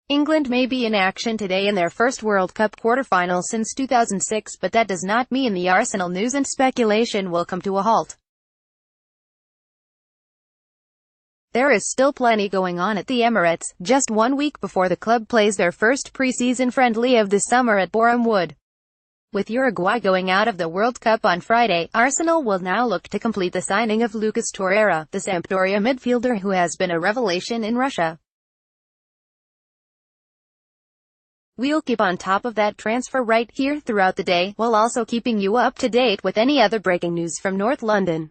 England may be in action today in their first World Cup quarter-final since 2006, but that does not mean the Arsenal news and speculation will come to a halt. There is still plenty going on at the Emirates, just 1 week before the club plays their first pre-season friendly of the summer at Boreham Wood. With Uruguay going out of the World Cup on Friday, Arsenal will now look to complete the signing of Lucas Torreira, the Sampdoria midfielder who has been a revelation in Russia. We'll keep on top of that transfer right here throughout the day, while also keeping you up to date with any other breaking news from North London.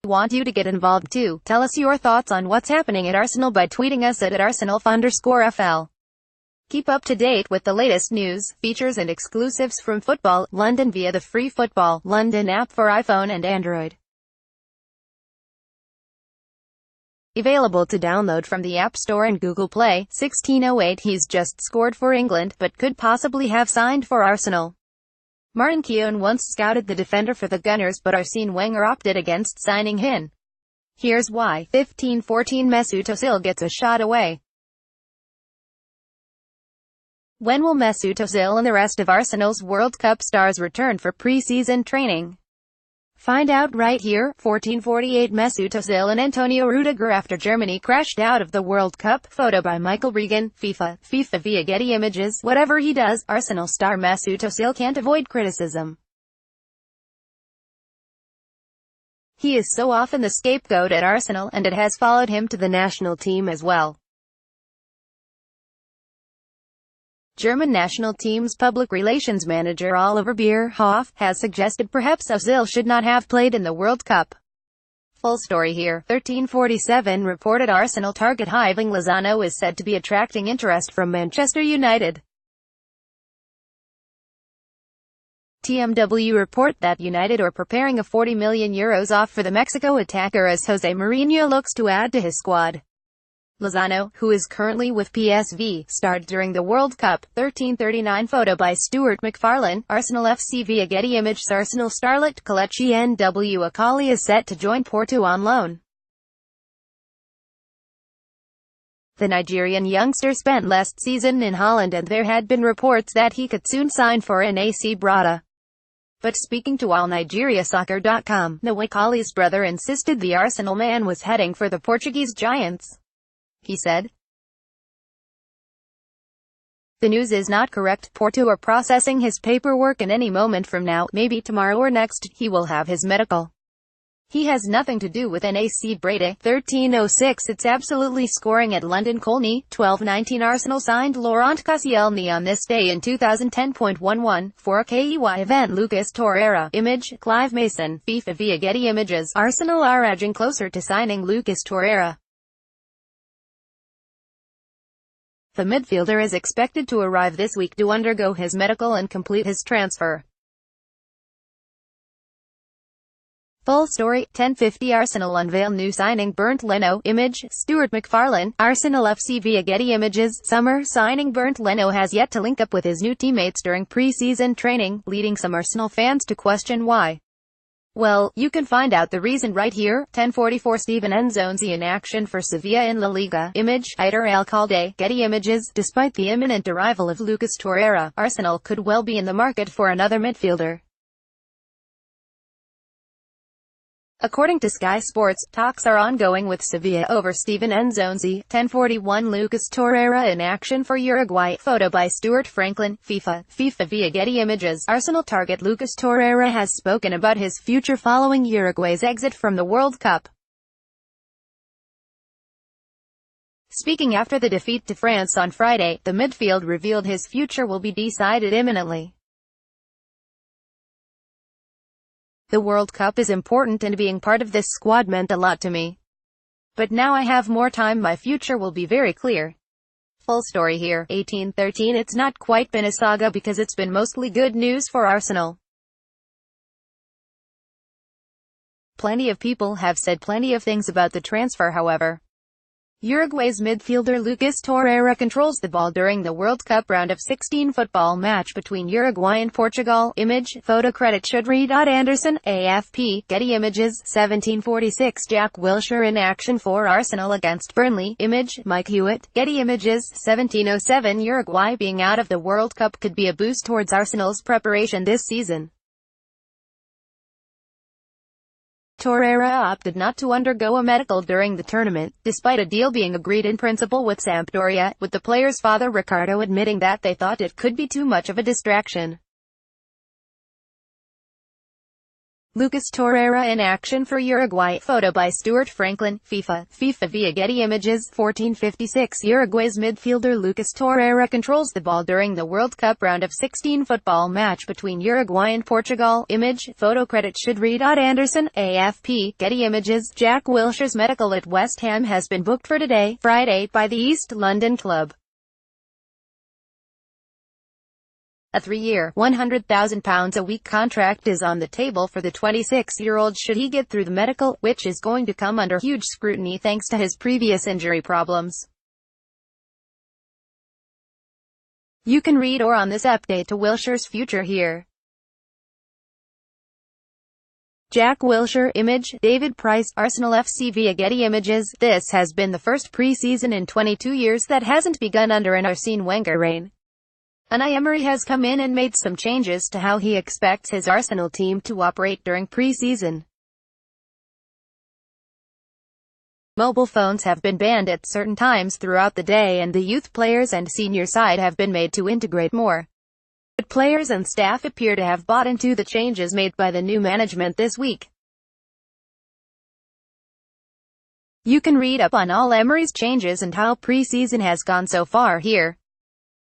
We want you to get involved too. Tell us your thoughts on what's happening at Arsenal by tweeting us at @Arsenal_FL. Keep up to date with the latest news, features and exclusives from Football London via the free Football London app for iPhone and Android. Available to download from the App Store and Google Play. 1608. He's just scored for England, but could possibly have signed for Arsenal. Martin Keown once scouted the defender for the Gunners, but Arsene Wenger opted against signing him. Here's why. 15-14. Mesut Ozil gets a shot away. When will Mesut Ozil and the rest of Arsenal's World Cup stars return for pre-season training? Find out right here. 14:48. Mesut Ozil and Antonio Rudiger after Germany crashed out of the World Cup. Photo by Michael Regan, FIFA via Getty Images. Whatever he does, Arsenal star Mesut Ozil can't avoid criticism. He is so often the scapegoat at Arsenal, and it has followed him to the national team as well. German national team's public relations manager Oliver Bierhoff has suggested perhaps Ozil should not have played in the World Cup. Full story here. 1347 reported Arsenal target Hirving Lozano is said to be attracting interest from Manchester United. TMW report that United are preparing a €40 million offer for the Mexico attacker as Jose Mourinho looks to add to his squad. Lozano, who is currently with PSV, starred during the World Cup. 1339 photo by Stuart McFarlane, Arsenal FC via Getty Images. Arsenal starlet Kelechi N.W. Akali is set to join Porto on loan. The Nigerian youngster spent last season in Holland, and there had been reports that he could soon sign for AC Brada. But speaking to AllNigeriaSoccer.com, Akali's brother insisted the Arsenal man was heading for the Portuguese giants. He said, "The news is not correct. Porto are processing his paperwork, and any moment from now, maybe tomorrow or next, he will have his medical. He has nothing to do with AC Breda." 1306. It's absolutely scoring at London Colney. 1219. Arsenal signed Laurent Koscielny on this day in 2010.11 for a KEY event. Lucas Torreira. Image, Clive Mason. FIFA via Getty Images. Arsenal are edging closer to signing Lucas Torreira. The midfielder is expected to arrive this week to undergo his medical and complete his transfer. Full story. 10:50. Arsenal unveil new signing Bernd Leno. Image, Stuart McFarlane. Arsenal FC via Getty Images. Summer signing Bernd Leno has yet to link up with his new teammates during pre-season training, leading some Arsenal fans to question why. Well, you can find out the reason right here. 10:44. Steven Nzonzi in action for Sevilla in La Liga. Image, Aitor Alcalde. Getty Images. Despite the imminent arrival of Lucas Torreira, Arsenal could well be in the market for another midfielder. According to Sky Sports, talks are ongoing with Sevilla over Steven Nzonzi. 10:41. Lucas Torreira in action for Uruguay. Photo by Stuart Franklin, FIFA via Getty Images. Arsenal target Lucas Torreira has spoken about his future following Uruguay's exit from the World Cup. Speaking after the defeat to France on Friday, the midfield revealed his future will be decided imminently. "The World Cup is important, and being part of this squad meant a lot to me. But now I have more time, my future will be very clear." Full story here. 1813. It's not quite been a saga because it's been mostly good news for Arsenal. Plenty of people have said plenty of things about the transfer, however. Uruguay's midfielder Lucas Torreira controls the ball during the World Cup round of 16 football match between Uruguay and Portugal. Image, photo credit should read Anderson, AFP, Getty Images, 1746 Jack Wilshere in action for Arsenal against Burnley. Image, Mike Hewitt, Getty Images, 1707 Uruguay being out of the World Cup could be a boost towards Arsenal's preparation this season. Torreira opted not to undergo a medical during the tournament, despite a deal being agreed in principle with Sampdoria, with the player's father Ricardo admitting that they thought it could be too much of a distraction. Lucas Torreira in action for Uruguay. Photo by Stuart Franklin, FIFA via Getty Images, 1456 Uruguay's midfielder Lucas Torreira controls the ball during the World Cup round of 16 football match between Uruguay and Portugal. Image, photo credit should read Anderson, AFP, Getty Images. Jack Wilshere's medical at West Ham has been booked for today, Friday, by the East London club. A 3-year, £100,000 a week contract is on the table for the 26-year-old should he get through the medical, which is going to come under huge scrutiny thanks to his previous injury problems. You can read more on this update to Wilshere's future here. Jack Wilshere. Image, David Price, Arsenal FC via Getty Images. This has been the first pre-season in 22 years that hasn't begun under an Arsene Wenger reign. Unai Emery has come in and made some changes to how he expects his Arsenal team to operate during pre-season. Mobile phones have been banned at certain times throughout the day and the youth players and senior side have been made to integrate more. But players and staff appear to have bought into the changes made by the new management this week. You can read up on all Emery's changes and how pre-season has gone so far here.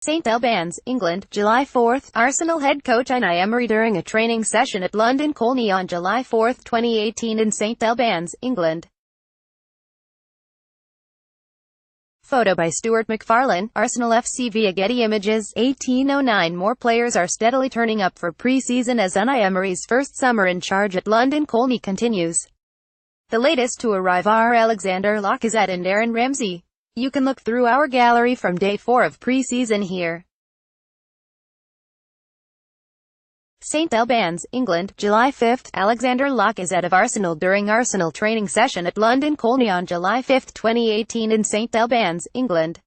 St Albans, England, July 4. Arsenal head coach Unai Emery during a training session at London Colney on July 4, 2018 in St Albans, England. Photo by Stuart McFarlane, Arsenal FC via Getty Images, 1809 More players are steadily turning up for pre-season as Unai Emery's first summer in charge at London Colney continues. The latest to arrive are Alexander Lacazette and Aaron Ramsey. You can look through our gallery from day 4 of pre-season here. St Albans, England, July 5. Alexander Lacazette of Arsenal during Arsenal training session at London Colney on July 5, 2018 in St Albans, England.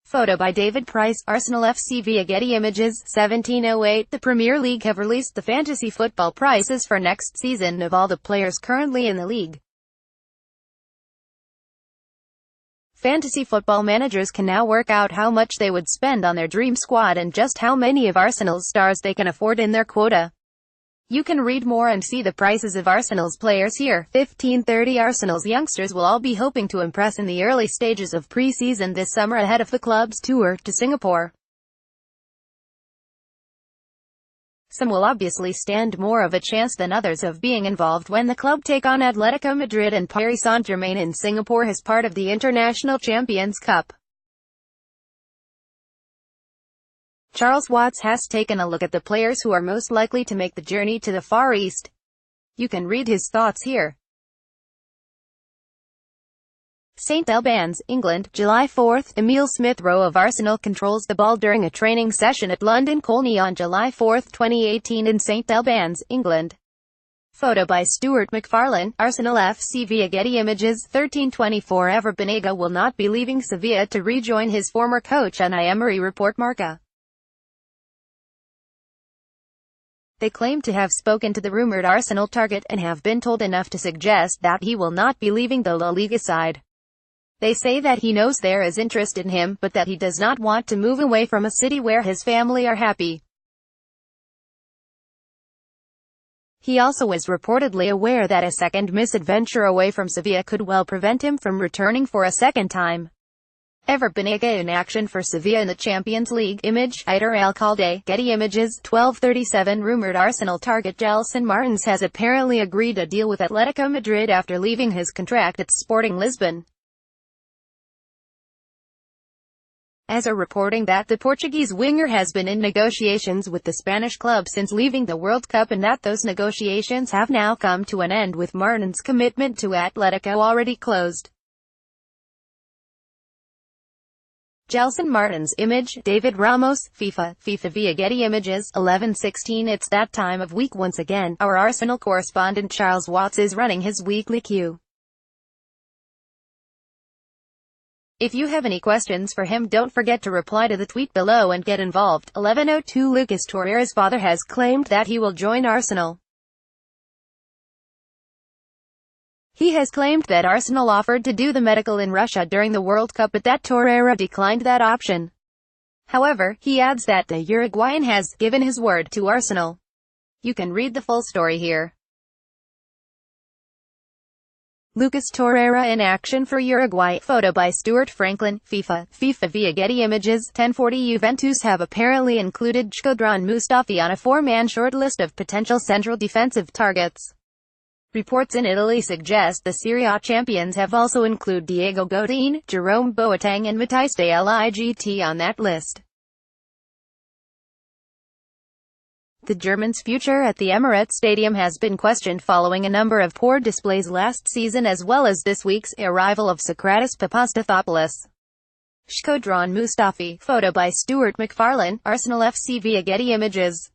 Photo by David Price, Arsenal FC via Getty Images, 1708 The Premier League have released the fantasy football prices for next season of all the players currently in the league. Fantasy football managers can now work out how much they would spend on their dream squad and just how many of Arsenal's stars they can afford in their quota. You can read more and see the prices of Arsenal's players here. 1530 Arsenal's youngsters will all be hoping to impress in the early stages of pre-season this summer ahead of the club's tour to Singapore. Some will obviously stand more of a chance than others of being involved when the club take on Atletico Madrid and Paris Saint-Germain in Singapore as part of the International Champions Cup. Charles Watts has taken a look at the players who are most likely to make the journey to the Far East. You can read his thoughts here. St Albans, England, July 4. Emile Smith-Rowe of Arsenal controls the ball during a training session at London Colney on July 4, 2018 in St Albans, England. Photo by Stuart McFarlane, Arsenal FC via Getty Images, 1324 Ever Banega will not be leaving Sevilla to rejoin his former coach Unai Emery, report Marca. They claim to have spoken to the rumoured Arsenal target and have been told enough to suggest that he will not be leaving the La Liga side. They say that he knows there is interest in him, but that he does not want to move away from a city where his family are happy. He also is reportedly aware that a second misadventure away from Sevilla could well prevent him from returning for a second time. Ever Banega in action for Sevilla in the Champions League. Image, Aitor Alcalde, Getty Images, 1237 Rumoured Arsenal target Gelson Martins has apparently agreed a deal with Atletico Madrid after leaving his contract at Sporting Lisbon. As are reporting that the Portuguese winger has been in negotiations with the Spanish club since leaving the World Cup and that those negotiations have now come to an end with Martins' commitment to Atletico already closed. Gelson Martins image, David Ramos, FIFA via Getty Images, 11:16. It's that time of week once again. Our Arsenal correspondent Charles Watts is running his weekly queue. If you have any questions for him, don't forget to reply to the tweet below and get involved. 11:02. Lucas Torreira's father has claimed that he will join Arsenal. He has claimed that Arsenal offered to do the medical in Russia during the World Cup, but that Torreira declined that option. However, he adds that the Uruguayan has given his word to Arsenal. You can read the full story here. Lucas Torreira in action for Uruguay. Photo by Stuart Franklin. FIFA via Getty Images. 10:40. Juventus have apparently included Shkodran Mustafi on a four-man shortlist of potential central defensive targets. Reports in Italy suggest the Serie A champions have also included Diego Godin, Jerome Boateng and Matthijs de Ligt on that list. The German's future at the Emirates Stadium has been questioned following a number of poor displays last season, as well as this week's arrival of Socrates Papastathopoulos. Shkodran Mustafi. Photo by Stuart McFarlane. Arsenal FC via Getty Images.